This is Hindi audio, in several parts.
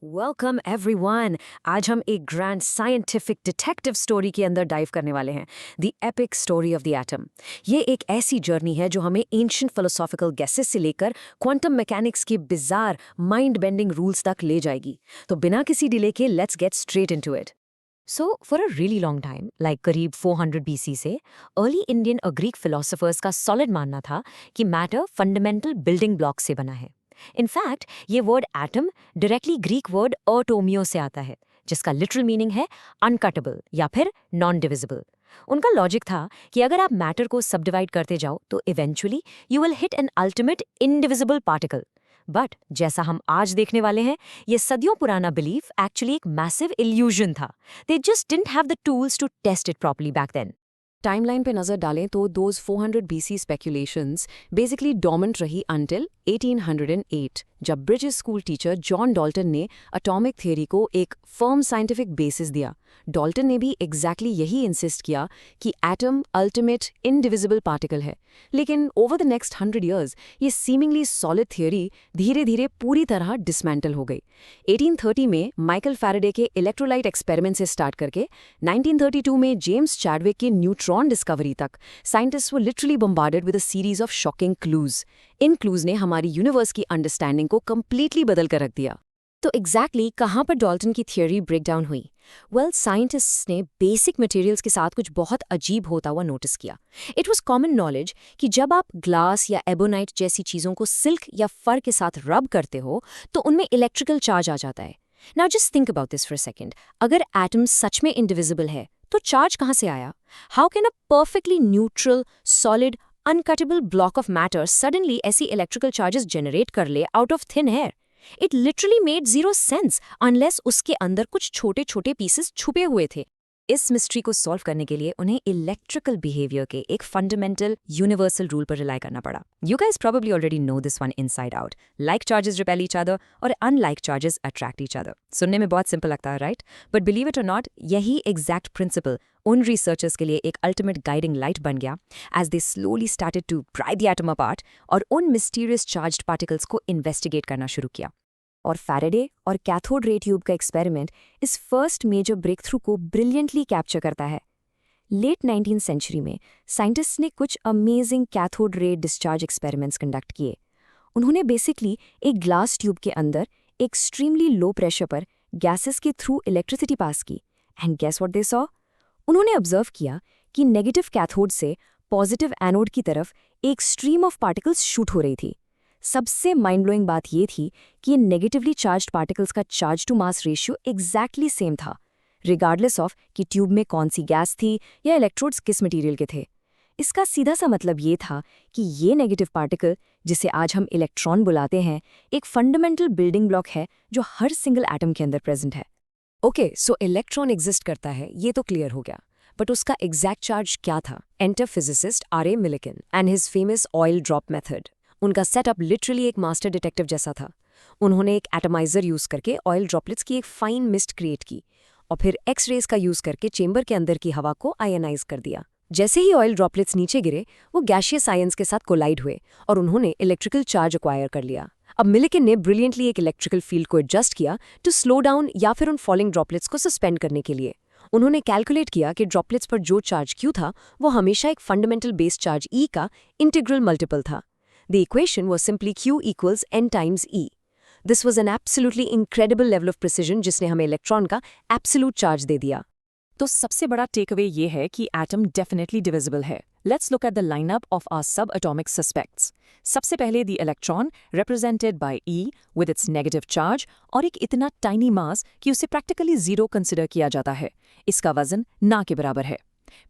Welcome everyone. आज हम एक ग्रैंड साइंटिफिक डिटेक्टिव स्टोरी के अंदर डाइव करने वाले हैं, the epic story of the atom. ये एक ऐसी जर्नी है जो हमें एंशिएंट फिलोसॉफिकल गेसेस से लेकर क्वांटम मैकेनिक्स के बिजार माइंड बेंडिंग रूल्स तक ले जाएगी। तो बिना किसी डिले के let's get straight into it. So, for a really long time, like करीब 400 BC से, अर्ली इंडियन और ग्रीक फिलोसोफर्स का सॉलिड मानना था कि मैटर फंडामेंटल बिल्डिंग ब्लॉक से बना है। इनफैक्ट ये word atom directly Greek word अटोमियो से आता है, जिसका लिटरल मीनिंग है अनकटेबल या फिर नॉन डिविजिबल। उनका लॉजिक था कि अगर आप मैटर को सबडिवाइड करते जाओ तो eventually you will hit an ultimate indivisible particle. But जैसा हम आज देखने वाले हैं, ये सदियों पुराना बिलीफ एक्चुअली एक मैसिव इल्यूजन था। They just didn't have the tools to test it properly back then. Timeline पे नजर डालें तो those 400 BC speculations basically dominant रही अंटिल 1808, जब British school teacher John Dalton ने एटॉमिक थ्योरी को एक फर्म साइंटिफिक बेसिस दिया। डॉल्टन ने भी एग्जैक्टली यही इंसिस्ट किया कि एटम अल्टीमेट इनडिविजिबल पार्टिकल है। लेकिन ओवर द नेक्स्ट 100 ईयर्स ये सीमिंगली सॉलिड थ्योरी धीरे धीरे पूरी तरह डिसमेंटल हो गई। 1830 में माइकल फैराडे के इलेक्ट्रोलाइट एक्सपेरिमेंट से स्टार्ट करके 1932 में जेम्स चैडविक के न्यूट्रॉन डिस्कवरी तक scientists were literally bombarded with a series of shocking clues. In clues ने हमारी यूनिवर्स की अंडरस्टैंडिंग को कंप्लीटली बदल कर रख दिया। तो एग्जैक्टली कहाँ पर डॉल्टन की थियोरी ब्रेक डाउन हुई? वेल, साइंटिस्ट्स ने बेसिक मटेरियल्स के साथ कुछ बहुत अजीब होता हुआ नोटिस किया। इट वाज कॉमन नॉलेज कि जब आप ग्लास या एबोनाइट जैसी चीज़ों को सिल्क या फर के साथ रब करते हो तो उनमें इलेक्ट्रिकल चार्ज आ जाता है। Now just think about this for a second. अगर एटम सच में इनडिविजिबल है तो चार्ज कहाँ से आया? How can a perfectly neutral solid uncuttable block of matter suddenly ऐसी इलेक्ट्रिकल चार्जेस जनरेट कर ले out of thin air? It literally made zero sense unless उसके अंदर कुछ छोटे छोटे पीसेस छुपे हुए थे। इस मिस्ट्री को सॉल्व करने के लिए उन्हें इलेक्ट्रिकल बिहेवियर के एक फंडामेंटल यूनिवर्सल रूल पर रिलाई करना पड़ा। You guys probably already know this one inside out. Like charges repel each other और unlike charges attract each other. सुनने में बहुत सिंपल लगता है, राइट? बट बिलीव इट और नॉट, यही एग्जैक्ट प्रिंसिपल उन रिसर्चर्स के लिए एक अल्टीमेट गाइडिंग लाइट बन गया as they slowly started to pry the atom apart और उन मिस्टीरियस चार्ज्ड पार्टिकल्स को इन्वेस्टिगेट करना शुरू किया। और फैराडे और कैथोड रे ट्यूब का एक्सपेरिमेंट इस फर्स्ट मेजर ब्रेक थ्रू को ब्रिलियंटली कैप्चर करता है। लेट 19th सेंचुरी में साइंटिस्ट्स ने कुछ amazing cathode ray discharge experiments conduct किए। उन्होंने बेसिकली एक ग्लास ट्यूब के अंदर एक्सट्रीमली लो प्रेशर पर गैसेस के थ्रू इलेक्ट्रिसिटी पास की। And guess what they saw? उन्होंने ऑब्जर्व किया कि नेगेटिव कैथोड से पॉजिटिव एनोड की तरफ एक स्ट्रीम ऑफ पार्टिकल्स शूट हो रही थी। सबसे माइंड ब्लोइंग बात यह थी कि नेगेटिवली चार्ज्ड पार्टिकल्स का charge to mass ratio exactly same था, रिगार्डलेस ऑफ कि ट्यूब में कौन सी गैस थी या इलेक्ट्रोड्स किस मटेरियल के थे। इसका सीधा सा मतलब ये था कि ये नेगेटिव पार्टिकल, जिसे आज हम इलेक्ट्रॉन बुलाते हैं, एक फंडामेंटल बिल्डिंग ब्लॉक है जो हर सिंगल एटम के अंदर प्रेजेंट है। ओके, सो इलेक्ट्रॉन एग्जिस्ट करता है, ये तो क्लियर हो गया, बट उसका एग्जैक्ट चार्ज क्या था? Enter physicist R.A. Millikan and his famous oil drop method. उनका सेटअप लिटरली एक मास्टर डिटेक्टिव जैसा था। उन्होंने एक एटमाइजर यूज करके ऑयल ड्रॉपलेट्स की एक फाइन मिस्ट क्रिएट की और फिर एक्स रेज का यूज करके चेंबर के अंदर की हवा को आयनाइज कर दिया। जैसे ही ऑयल ड्रॉपलेट्स नीचे गिरे, वो गैशियस आयंस के साथ कोलाइड हुए और उन्होंने इलेक्ट्रिकल चार्ज एक्वायर कर लिया। अब मिलिकन ने ब्रिलियंटली एक इलेक्ट्रिकल फील्ड को एडजस्ट किया टू स्लो डाउन या फिर उन फॉलिंग ड्रॉपलेट्स को सस्पेंड करने के लिए। उन्होंने कैलकुलेट किया कि ड्रॉपलेट्स पर जो चार्ज Q था वो हमेशा एक फंडामेंटल बेस चार्ज E का इंटीग्रल मल्टीपल था। The equation was simply Q equals N times E. This was an absolutely incredible level of precision जिसने हमें इलेक्ट्रॉन का absolute charge दे दिया। तो सबसे बड़ा टेकअवे ये है कि एटम डेफिनेटली डिविजिबल है। Let's look at the lineup of our subatomic suspects. सबसे पहले the electron represented by E with its negative charge और एक इतना टाइनी मास कि उसे प्रैक्टिकली जीरो कंसिडर किया जाता है। इसका वजन ना के बराबर है।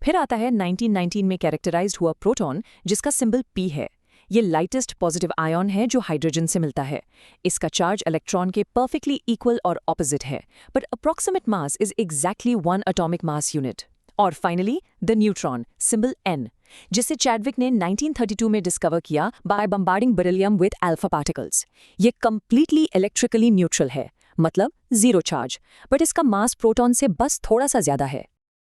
फिर आता है 1919 में कैरेक्टराइज्ड हुआ प्रोटॉन, जिसका सिंबल P है। ये लाइटेस्ट पॉजिटिव आयन है जो हाइड्रोजन से मिलता है। इसका चार्ज इलेक्ट्रॉन के परफेक्टली इक्वल और ऑपोजिट है, but approximate mass is exactly 1 atomic mass unit. और finally the neutron, symbol N, जिसे चैडविक ने 1932 में डिस्कवर किया by bombarding beryllium with alpha particles. ये कंप्लीटली इलेक्ट्रिकली न्यूट्रल है, मतलब जीरो चार्ज, बट इसका मास प्रोटॉन से बस थोड़ा सा ज्यादा है।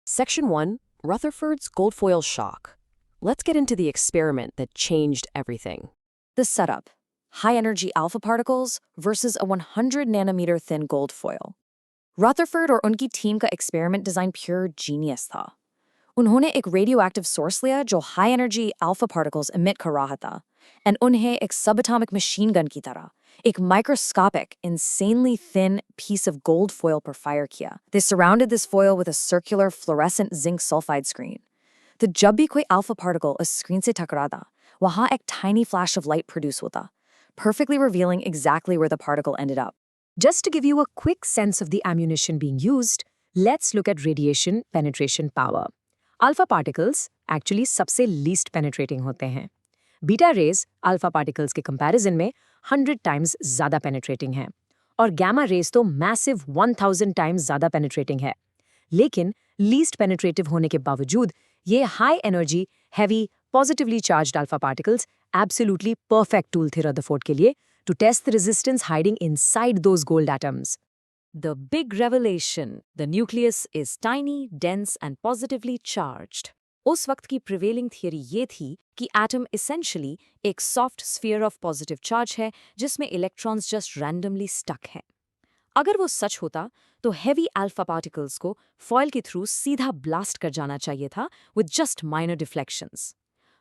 Section 1. Rutherford's Goldfoil Shock. Let's get into the experiment that changed everything. The setup. high-energy alpha particles versus a 100 nanometer thin gold foil. Rutherford और उनकी टीम का एक्सपेरिमेंट डिज़ाइन प्योर जीनियस था। उन्होंने एक रेडियोएक्टिव सोर्स लिया जो high energy alpha particles emit कर रहा था, एंड उन्हें एक सबएटॉमिक मशीन गन की तरह एक microscopic insanely thin piece of gold foil पर फायर किया। They surrounded this foil with a circular fluorescent zinc sulfide screen. तो जब भी कोई अल्फा पार्टिकल उस स्क्रीन से टकराता, वहाँ एक tiny flash of light produce होता, perfectly revealing exactly where the particle ended up. Just to give you a quick sense of the ammunition being used, let's look at radiation penetration power. Alpha particles actually सबसे least penetrating होते हैं. Beta rays alpha particles के comparison में 100 times ज़्यादा penetrating हैं. और gamma rays तो massive 1000 times ज़्यादा penetrating है. लेकिन least penetrative होने के बावजूद ये high energy, heavy, positively charged alpha particles absolutely perfect tool थे Rutherford के लिए to test the resistance hiding inside those gold atoms. The big revelation: the nucleus is tiny, dense and positively charged. उस वक्त की prevailing theory ये थी कि atom essentially एक soft sphere of positive charge है जिसमें electrons just randomly stuck हैं. अगर वो सच होता तो heavy alpha particles को foil के through सीधा blast कर जाना चाहिए था with just minor deflections.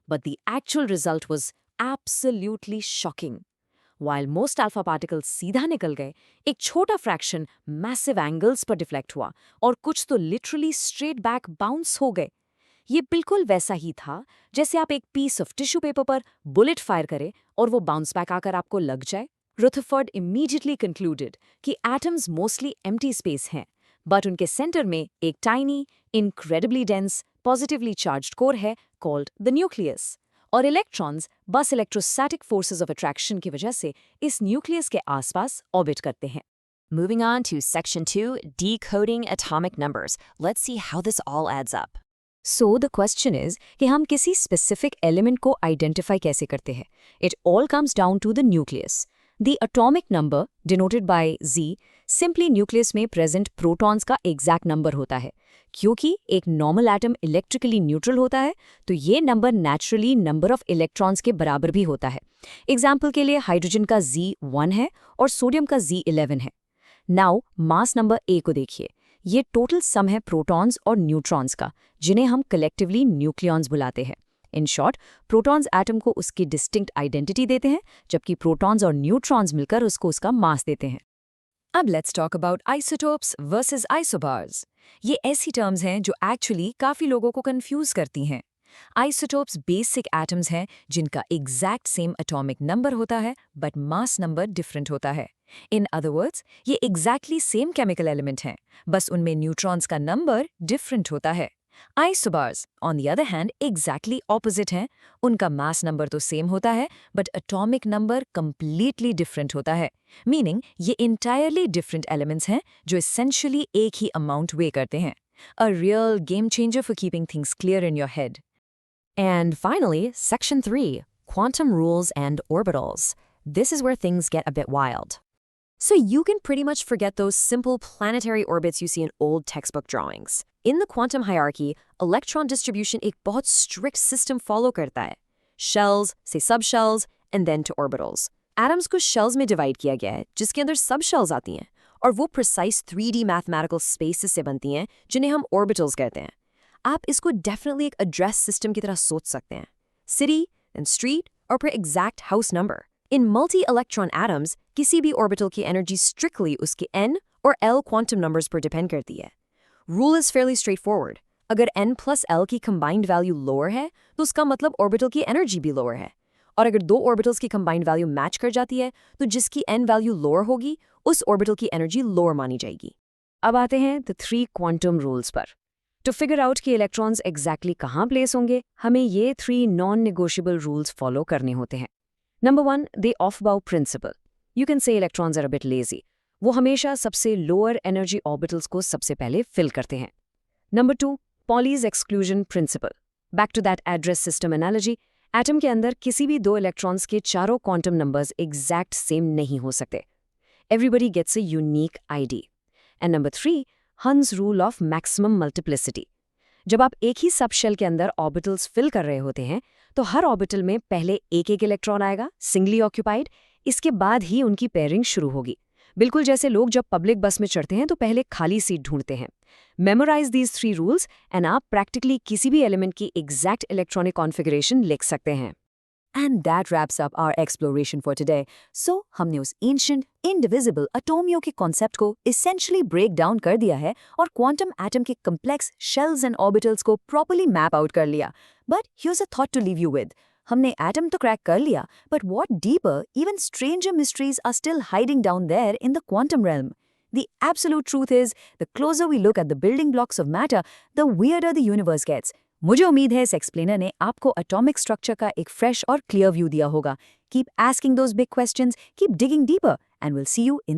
But the actual result was absolutely shocking. While most alpha particles सीधा निकल गए, एक छोटा fraction massive angles पर deflect हुआ और कुछ तो literally straight back bounce हो गए. ये बिल्कुल वैसा ही था जैसे आप एक piece of tissue paper पर bullet fire करें और वो bounce back आकर आपको लग जाए. Rutherford immediately concluded कि atoms mostly empty space हैं, but उनके center में एक tiny, incredibly dense, positively charged core है called the nucleus. और इलेक्ट्रॉन्स बस इलेक्ट्रोस्टैटिक फोर्सेस ऑफ अट्रैक्शन की वजह से इस न्यूक्लियस के आसपास ऑर्बिट करते हैं. Moving on to Section 2, Decoding Atomic Numbers. Let's see how this all adds up. So the question is कि हम किसी specific element को identify कैसे करते हैं? It all comes down to the nucleus. The atomic number, denoted by Z, simply nucleus में present protons का exact number होता है. क्योंकि एक normal atom electrically neutral होता है, तो ये number naturally number of electrons के बराबर भी होता है. Example के लिए हाइड्रोजन का Z1 है और सोडियम का Z11 है. Now, mass number A को देखिए. ये total sum है protons और neutrons का, जिन्हें हम collectively nucleons बुलाते हैं. In short, protons atom को उसकी distinct identity देते हैं, जबकि protons और neutrons मिलकर उसको उसका mass देते हैं. अब let's talk about isotopes versus isobars. ये ऐसी terms हैं जो actually काफ़ी लोगों को confuse करती हैं. Isotopes basic atoms हैं जिनका exact same atomic number होता है, but mass number different होता है. In other words, ये exactly same chemical element हैं, बस उनमें neutrons का number different होता है. Isobars, on the other hand, exactly opposite हैं. उनका mass number तो same होता है, but atomic number completely different होता है. Meaning, ये entirely different elements हैं जो essentially एक ही amount weigh करते हैं. A real game changer for keeping things clear in your head. And finally, Section 3, Quantum Rules and Orbitals. This is where things get a bit wild. So you can pretty much forget those simple planetary orbits you see in old textbook drawings. In the quantum hierarchy, electron distribution एक बहुत strict system follow करता है. Shells, say subshells, and then to orbitals. Atoms को shells में divide किया गया है, जिसके अंदर subshells आती हैं, और वो precise 3D mathematical spaces से बनती हैं, जिन्हें हम orbitals कहते हैं. आप इसको definitely एक address system की तरह सोच सकते हैं. City, then street, और फिर exact house number. In multi-electron atoms, किसी भी orbital की energy strictly उसके n और l quantum numbers पर depend करती है. Rule is fairly straightforward. अगर n plus l की combined value lower है, तो उसका मतलब orbital की energy भी lower है. और अगर दो orbitals की combined value match कर जाती है, तो जिसकी n value lower होगी, उस orbital की energy lower मानी जाएगी. अब आते हैं the 3 quantum rules पर. To figure out कि electrons exactly कहाँ place होंगे, हमें ये 3 non-negotiable rules follow करने होते हैं. Number 1, the off-bow principle. You can say electrons are a bit lazy. वो हमेशा सबसे lower energy orbitals को सबसे पहले fill करते हैं. Number 2, Pauli's exclusion principle. Back to that address system analogy, atom के अंदर किसी भी दो electrons के चारों quantum numbers exact same नहीं हो सकते. Everybody gets a unique ID. And number 3, Hund's rule of maximum multiplicity. जब आप एक ही सबशेल के अंदर ऑर्बिटल्स फिल कर रहे होते हैं, तो हर ऑर्बिटल में पहले एक एक इलेक्ट्रॉन आएगा, सिंगली ऑक्यूपाइड, इसके बाद ही उनकी पेयरिंग शुरू होगी। बिल्कुल जैसे लोग जब पब्लिक बस में चढ़ते हैं तो पहले खाली सीट ढूंढते हैं। मेमोराइज दीज 3 रूल्स एंड आप प्रैक्टिकली किसी भी एलिमेंट की एग्जैक्ट इलेक्ट्रॉनिक कॉन्फ़िगरेशन लिख सकते हैं। And that wraps up our exploration for today. So, हमने उस ancient, indivisible अटोमियों के concept को essentially break down कर दिया है और quantum atom के complex shells and orbitals को properly map out कर लिया. But here's a thought to leave you with. हमने atom तो crack कर लिया, but what deeper, even stranger mysteries are still hiding down there in the quantum realm? The absolute truth is, the closer we look at the building blocks of matter, the weirder the universe gets. मुझे उम्मीद है इस एक्सप्लेनर ने आपको एटॉमिक स्ट्रक्चर का एक फ्रेश और क्लियर व्यू दिया होगा। Keep asking those big questions, keep digging deeper, and will see you in the